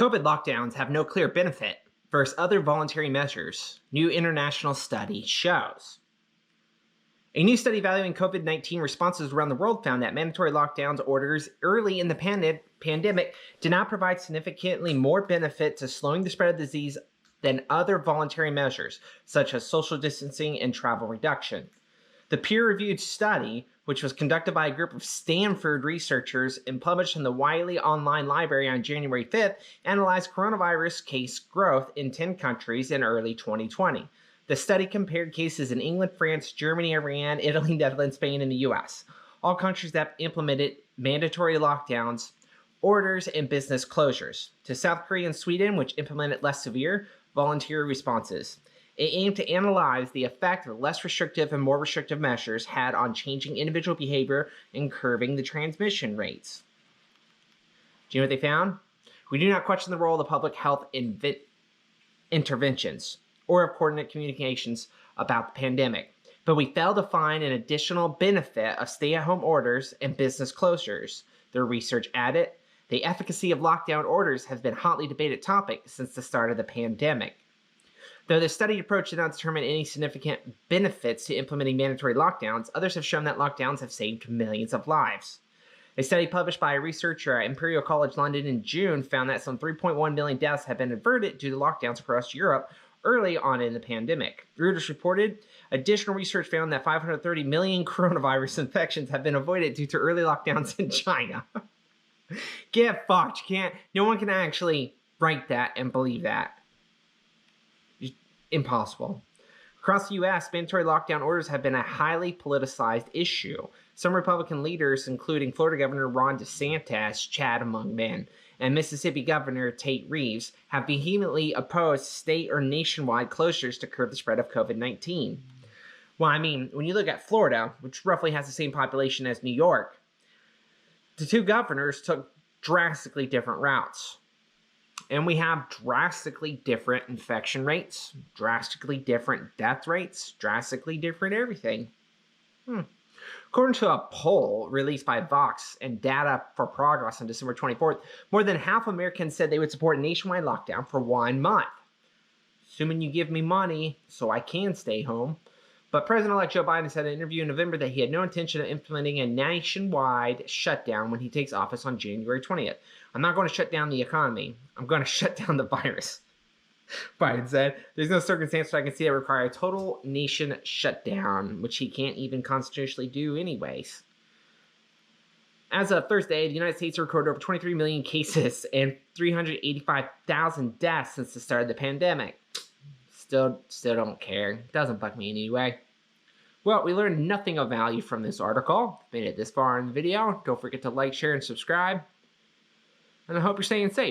COVID lockdowns have no clear benefit versus other voluntary measures, new international study shows. A new study evaluating COVID-19 responses around the world found that mandatory lockdowns orders early in the pandemic did not provide significantly more benefit to slowing the spread of the disease than other voluntary measures, such as social distancing and travel reduction. The peer-reviewed study, which was conducted by a group of Stanford researchers and published in the Wiley Online Library on January 5th, analyzed coronavirus case growth in 10 countries in early 2020. The study compared cases in England, France, Germany, Iran, Italy, Netherlands, Spain, and the US. All countries that implemented mandatory lockdowns, orders, and business closures, to South Korea and Sweden, which implemented less severe, voluntary responses. It aimed to analyze the effect of less restrictive and more restrictive measures had on changing individual behavior and curbing the transmission rates. Do you know what they found? We do not question the role of the public health interventions or of coordinated communications about the pandemic, but we failed to find an additional benefit of stay-at-home orders and business closures. Their research added, the efficacy of lockdown orders has been a hotly debated topic since the start of the pandemic. Though the study approach did not determine any significant benefits to implementing mandatory lockdowns, others have shown that lockdowns have saved millions of lives. A study published by a researcher at Imperial College London in June found that some 3.1 million deaths have been averted due to lockdowns across Europe early on in the pandemic. Reuters reported additional research found that 530 million coronavirus infections have been avoided due to early lockdowns in China. Get fucked. No one can actually write that and believe that. Impossible. Across the U.S., mandatory lockdown orders have been a highly politicized issue. Some Republican leaders, including Florida Governor Ron DeSantis, Chad among men, and Mississippi Governor Tate Reeves, have vehemently opposed state or nationwide closures to curb the spread of COVID-19. Well, I mean, when you look at Florida, which roughly has the same population as New York, the two governors took drastically different routes. And we have drastically different infection rates, drastically different death rates, drastically different everything. According to a poll released by Vox and Data for Progress on December 24th, more than half of Americans said they would support a nationwide lockdown for 1 month. Assuming you give me money so I can stay home. But President-elect Joe Biden said in an interview in November that he had no intention of implementing a nationwide shutdown when he takes office on January 20th. I'm not going to shut down the economy. I'm going to shut down the virus. Biden said, there's no circumstance where I can see that require a total nation shutdown, which he can't even constitutionally do anyways. As of Thursday, the United States recorded over 23 million cases and 385,000 deaths since the start of the pandemic. Still don't care. Doesn't bug me anyway. Well, we learned nothing of value from this article. Made it this far in the video. Don't forget to like, share, and subscribe. And I hope you're staying safe.